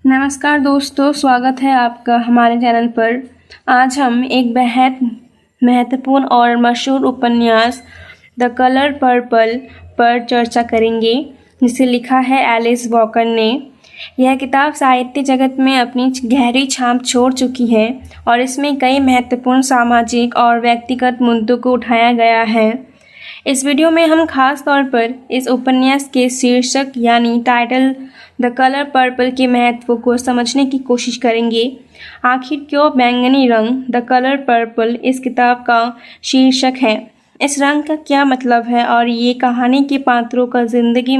नमस्कार दोस्तों, स्वागत है आपका हमारे चैनल पर। आज हम एक बेहद महत्वपूर्ण और मशहूर उपन्यास द कलर पर्पल पर चर्चा करेंगे, जिसे लिखा है एलिस वॉकर ने। यह किताब साहित्य जगत में अपनी गहरी छाप छोड़ चुकी है और इसमें कई महत्वपूर्ण सामाजिक और व्यक्तिगत मुद्दों को उठाया गया है। इस वीडियो में हम खास तौर पर इस उपन्यास के शीर्षक यानी टाइटल द कलर पर्पल के महत्व को समझने की कोशिश करेंगे। आखिर क्यों बैंगनी रंग द कलर पर्पल इस किताब का शीर्षक है, इस रंग का क्या मतलब है और ये कहानी के पात्रों का जिंदगी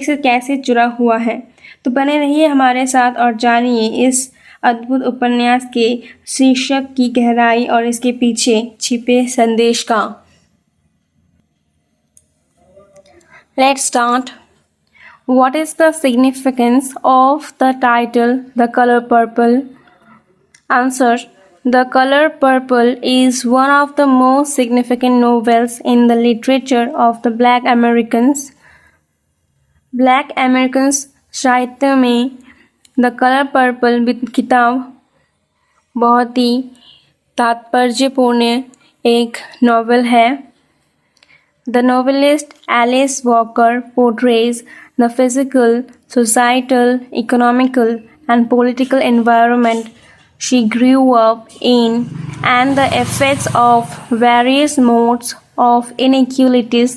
से कैसे जुड़ा हुआ है। तो बने रहिए हमारे साथ और जानिए इस अद्भुत उपन्यास के शीर्षक की गहराई और इसके पीछे छिपे संदेश का। Let's start. What is the significance of the title The Color Purple? Answer: The Color Purple is one of the most significant novels in the literature of the Black Americans. Black Americans साहित्य में the colour purple किताब बहुत ही तात्पर्यपूर्ण एक novel है। The novelist Alice Walker portrays the physical, societal, economical, and political environment she grew up in and the effects of various modes of inequalities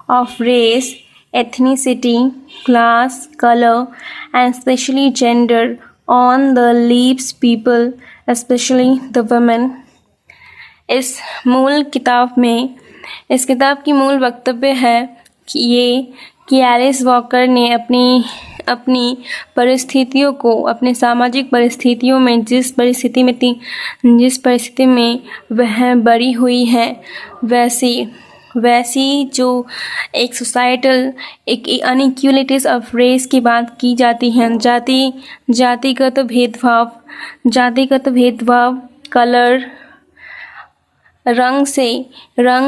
of race, ethnicity, class, color, and especially gender on the lives people, especially the women. इस किताब की मूल वक्तव्य है कि Alice walker ने अपनी परिस्थितियों को, अपने सामाजिक परिस्थितियों में जिस परिस्थिति में वह बड़ी हुई है, वैसी जो एक सोसाइटल एक अनइक्वलिटीज़ ऑफ रेस की बात की जाती है, जातिगत भेदभाव, कलर, रंग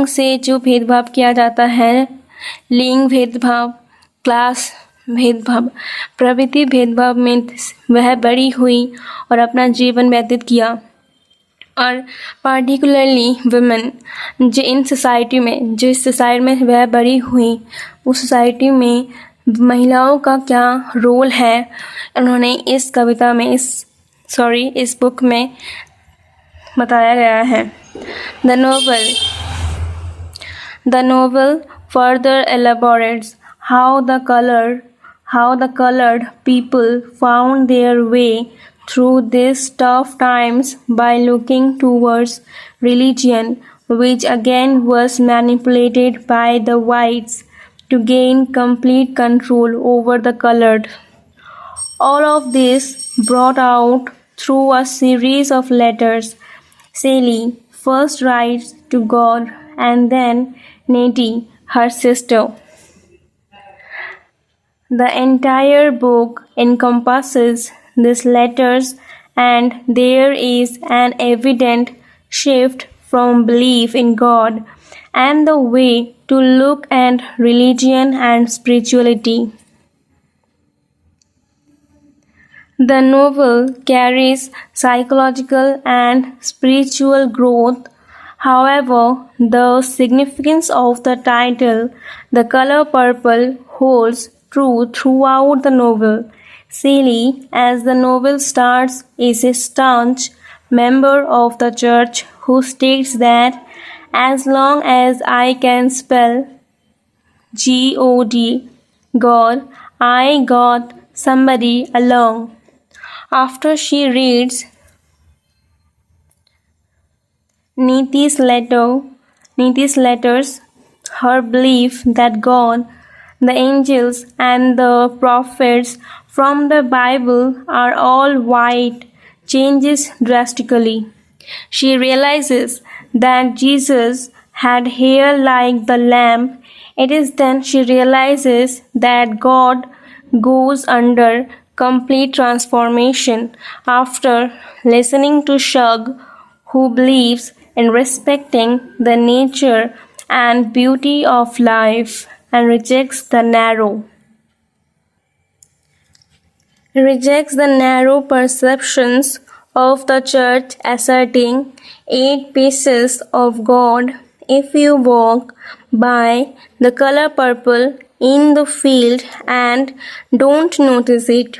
से जो भेदभाव किया जाता है, लिंग भेदभाव, क्लास भेदभाव, प्रवृत्ति भेदभाव में वह बड़ी हुई और अपना जीवन व्यतीत किया। और पार्टिकुलरली वुमेन, जिस सोसाइटी में वह बड़ी हुई, उस सोसाइटी में महिलाओं का क्या रोल है, उन्होंने इस बुक में बताया गया है। The novel further elaborates how the colored people found their way through these tough times by looking towards religion, which again was manipulated by the whites to gain complete control over the colored. All of this brought out through a series of letters. Sally first writes to God and then Nettie, her sister. The entire book encompasses these letters, and there is an evident shift from belief in God and the way to look at religion and spirituality. The novel carries psychological and spiritual growth. However, the significance of the title, The Color Purple, holds true throughout the novel. Sally, as the novel starts, is a staunch member of the church who states that as long as I can spell God, I got somebody along. After she reads Nettie's letters, her belief that God, the angels, and the prophets from the Bible are all white changes drastically. She realizes that Jesus had hair like the lamb. It is then she realizes that God goes under complete transformation after listening to Shug, who believes in respecting the nature and beauty of life and rejects the narrow. rejects the narrow perceptions of the church, asserting 8 pieces of God. If you walk by the color purple in the field and don't notice it.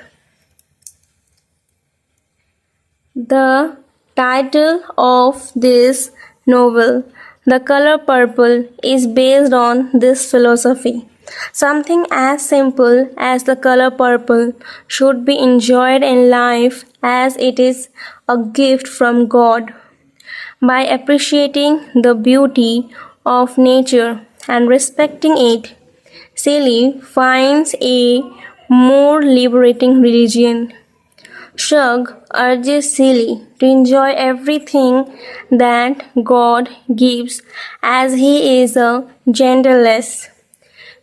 The title of this novel, The Color Purple, is based on this philosophy. Something as simple as the color purple should be enjoyed in life as it is a gift from God. By appreciating the beauty of nature and respecting it, Shelley finds a more liberating religion. Shug urges Shelley to enjoy everything that God gives as he is a genderless,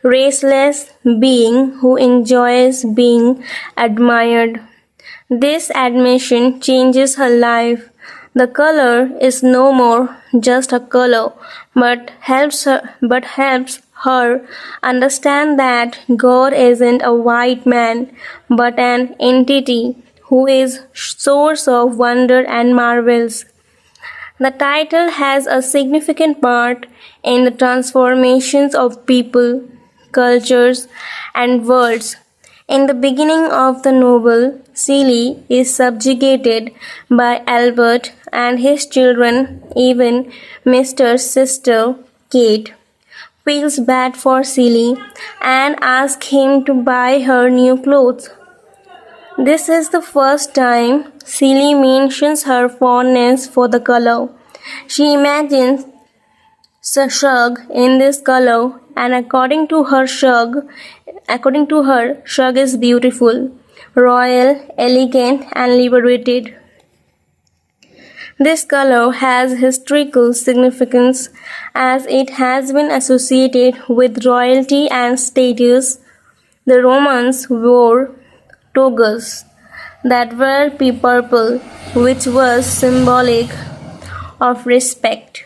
raceless being who enjoys being admired. This admission changes her life. The color is no more just a color, but helps her understand that God isn't a white man, but an entity who is source of wonder and marvels. The title has a significant part in the transformations of people, cultures, and worlds. In the beginning of the novel, Shelley is subjugated by Albert and his children, even Mr. Sister Kate feels bad for Shelley and asks him to buy her new clothes. This is the first time Shelley mentions her fondness for the color. She imagines Shug in this color, and according to her, Shug is beautiful, royal, elegant, and liberated. This color has historical significance as it has been associated with royalty and status. The Romans wore togas that were purple, which was symbolic of respect.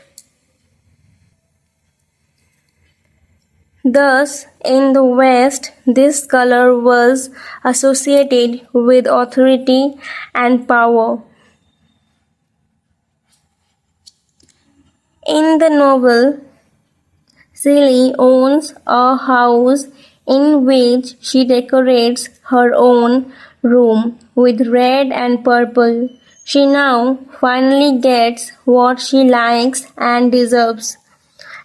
Thus, in the West, this color was associated with authority and power. In the novel, Shelley owns a house in which she decorates her own room with red and purple. She now finally gets what she likes and deserves.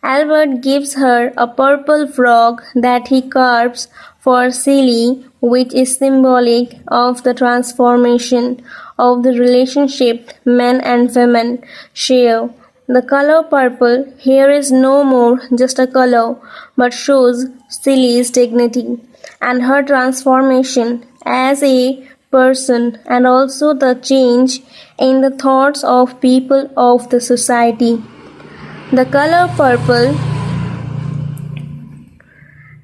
Albert gives her a purple frog that he carves for Shelley, which is symbolic of the transformation of the relationship men and women share. The color purple here is no more just a color, but shows Shelley's dignity and her transformation as a person, and also the change in the thoughts of people of the society. The color purple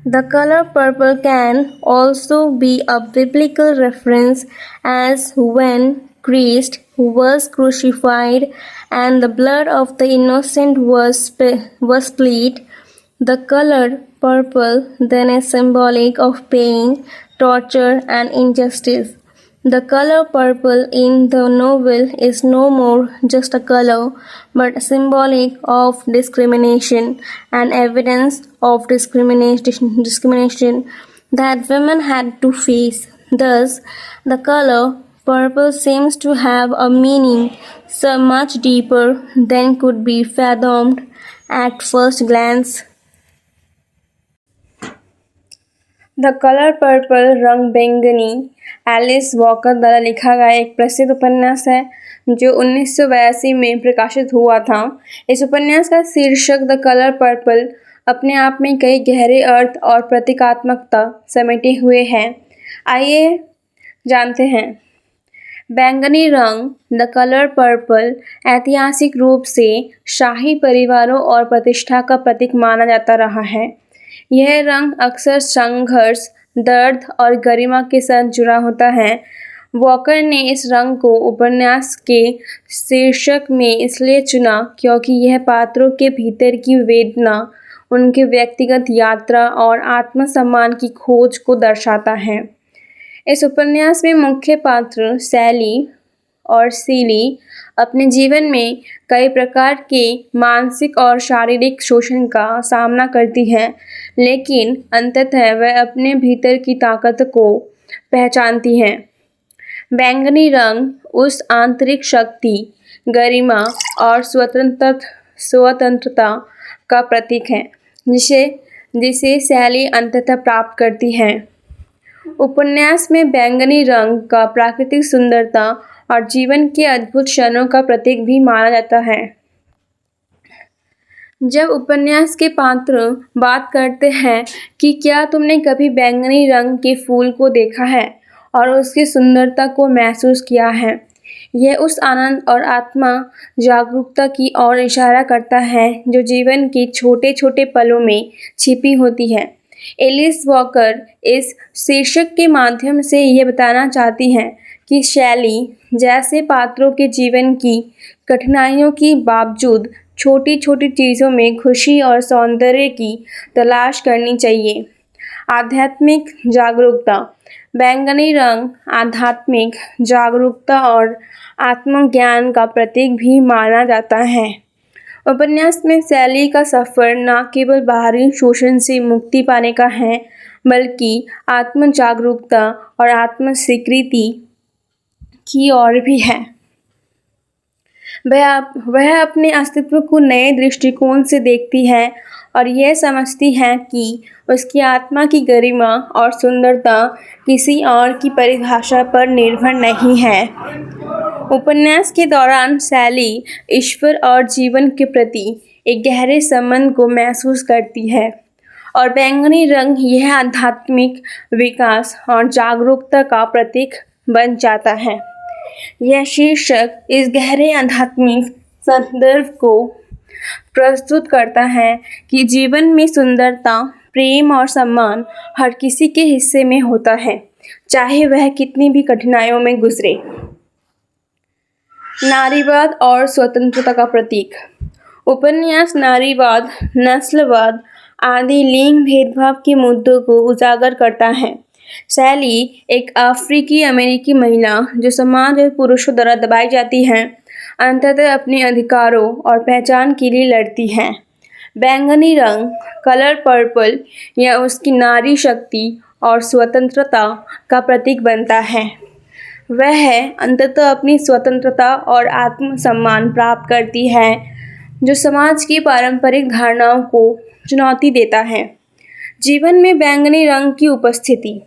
the color purple can also be a biblical reference, as when Christ was crucified and the blood of the innocent was spilled, the color purple then is symbolic of pain, torture, and injustice. The color purple in the novel is no more just a color, but symbolic of discrimination and evidence of discrimination that women had to face. Thus, the color purple seems to have a meaning so much deeper than could be fathomed at first glance. The colour purple रंग बैंगनी Alice walker द्वारा लिखा गया एक प्रसिद्ध उपन्यास है जो 1982 में प्रकाशित हुआ था। इस उपन्यास का शीर्षक द कलर पर्पल अपने आप में कई गहरे अर्थ और प्रतीकात्मकता समेटे हुए है। आइए जानते हैं। बैंगनी रंग द कलर पर्पल ऐतिहासिक रूप से शाही परिवारों और प्रतिष्ठा का प्रतीक माना जाता रहा है। यह रंग अक्सर संघर्ष, दर्द और गरिमा के साथ जुड़ा होता है। वॉकर ने इस रंग को उपन्यास के शीर्षक में इसलिए चुना क्योंकि यह पात्रों के भीतर की वेदना, उनके व्यक्तिगत यात्रा और आत्मसम्मान की खोज को दर्शाता है। इस उपन्यास में मुख्य पात्र सैली और सीली अपने जीवन में कई प्रकार के मानसिक और शारीरिक शोषण का सामना करती हैं, लेकिन अंततः वह अपने भीतर की ताकत को पहचानती हैं। बैंगनी रंग उस आंतरिक शक्ति, गरिमा और स्वतंत्रता का प्रतीक है जिसे सैली अंततः प्राप्त करती है। उपन्यास में बैंगनी रंग का प्राकृतिक सुंदरता और जीवन के अद्भुत क्षणों का प्रतीक भी माना जाता है। जब उपन्यास के पात्र बात करते हैं कि क्या तुमने कभी बैंगनी रंग के फूल को देखा है और उसकी सुंदरता को महसूस किया है, यह उस आनंद और आत्मा जागरूकता की ओर इशारा करता है जो जीवन के छोटे छोटे पलों में छिपी होती है। एलिस वॉकर इस शीर्षक के माध्यम से ये बताना चाहती हैं कि शैली जैसे पात्रों के जीवन की कठिनाइयों के बावजूद छोटी छोटी चीज़ों में खुशी और सौंदर्य की तलाश करनी चाहिए। आध्यात्मिक जागरूकता। बैंगनी रंग आध्यात्मिक जागरूकता और आत्मज्ञान का प्रतीक भी माना जाता है। उपन्यास में सैली का सफ़र न केवल बाहरी शोषण से मुक्ति पाने का है, बल्कि आत्म जागरूकता और आत्म स्वीकृति की ओर भी है। वह अपने अस्तित्व को नए दृष्टिकोण से देखती है और यह समझती है कि उसकी आत्मा की गरिमा और सुंदरता किसी और की परिभाषा पर निर्भर नहीं है। उपन्यास के दौरान सैली ईश्वर और जीवन के प्रति एक गहरे संबंध को महसूस करती है और बैंगनी रंग यह आध्यात्मिक विकास और जागरूकता का प्रतीक बन जाता है। यह शीर्षक इस गहरे आध्यात्मिक संदर्भ को प्रस्तुत करता है कि जीवन में सुंदरता, प्रेम और सम्मान हर किसी के हिस्से में होता है, चाहे वह कितनी भी कठिनाइयों में गुजरे। नारीवाद और स्वतंत्रता का प्रतीक। उपन्यास नारीवाद, नस्लवाद आदि लिंग भेदभाव के मुद्दों को उजागर करता है। सैली एक अफ्रीकी अमेरिकी महिला जो समाज और पुरुषों द्वारा दबाई जाती है, अंततः अपने अधिकारों और पहचान के लिए लड़ती है। बैंगनी रंग कलर पर्पल या उसकी नारी शक्ति और स्वतंत्रता का प्रतीक बनता है। वह अंततः अपनी स्वतंत्रता और आत्मसम्मान प्राप्त करती है जो समाज की पारंपरिक धारणाओं को चुनौती देता है। जीवन में बैंगनी रंग की उपस्थिति।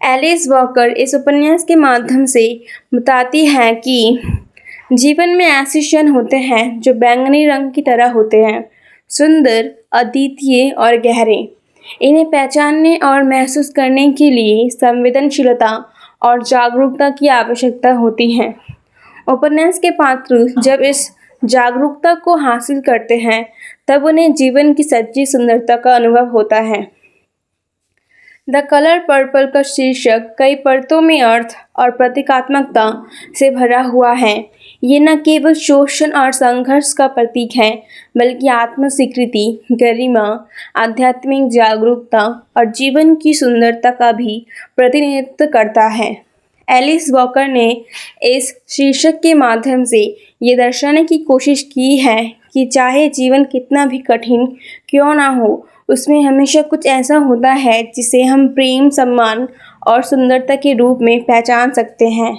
एलिस वॉकर इस उपन्यास के माध्यम से बताती है कि जीवन में ऐसे क्षण होते हैं जो बैंगनी रंग की तरह होते हैं, सुंदर, अद्वितीय और गहरे। इन्हें पहचानने और महसूस करने के लिए संवेदनशीलता और जागरूकता की आवश्यकता होती है। उपन्यास के पात्र जब इस जागरूकता को हासिल करते हैं, तब उन्हें जीवन की सच्ची सुंदरता का अनुभव होता है। द कलर पर्पल का शीर्षक कई परतों में अर्थ और प्रतीकात्मकता से भरा हुआ है। ये न केवल शोषण और संघर्ष का प्रतीक है, बल्कि आत्म स्वीकृति, गरिमा, आध्यात्मिक जागरूकता और जीवन की सुंदरता का भी प्रतिनिधित्व करता है। एलिस वॉकर ने इस शीर्षक के माध्यम से ये दर्शाने की कोशिश की है कि चाहे जीवन कितना भी कठिन क्यों ना हो, उसमें हमेशा कुछ ऐसा होता है जिसे हम प्रेम, सम्मान और सुंदरता के रूप में पहचान सकते हैं।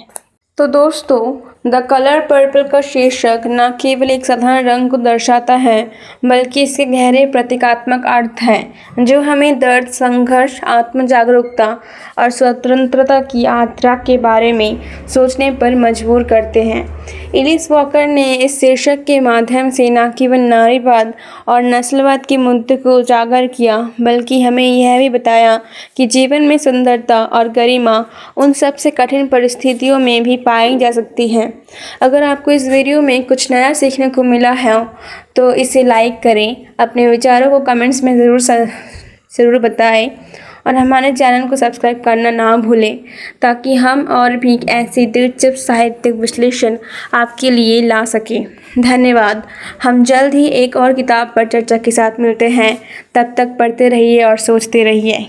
तो दोस्तों, द कलर पर्पल का शीर्षक न केवल एक साधारण रंग को दर्शाता है, बल्कि इसके गहरे प्रतीकात्मक अर्थ हैं जो हमें दर्द, संघर्ष, आत्म जागरूकता और स्वतंत्रता की यात्रा के बारे में सोचने पर मजबूर करते हैं। एलिस वॉकर ने इस शीर्षक के माध्यम से न केवल नारीवाद और नस्लवाद के मुद्दे को उजागर किया, बल्कि हमें यह भी बताया कि जीवन में सुंदरता और गरिमा उन सबसे कठिन परिस्थितियों में भी पाई जा सकती है। अगर आपको इस वीडियो में कुछ नया सीखने को मिला है तो इसे लाइक करें, अपने विचारों को कमेंट्स में ज़रूर बताएं और हमारे चैनल को सब्सक्राइब करना ना भूलें, ताकि हम और भी ऐसी दिलचस्प साहित्यिक विश्लेषण आपके लिए ला सकें। धन्यवाद। हम जल्द ही एक और किताब पर चर्चा के साथ मिलते हैं। तब तक पढ़ते रहिए और सोचते रहिए।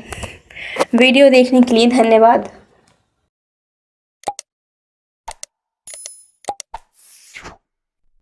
वीडियो देखने के लिए धन्यवाद।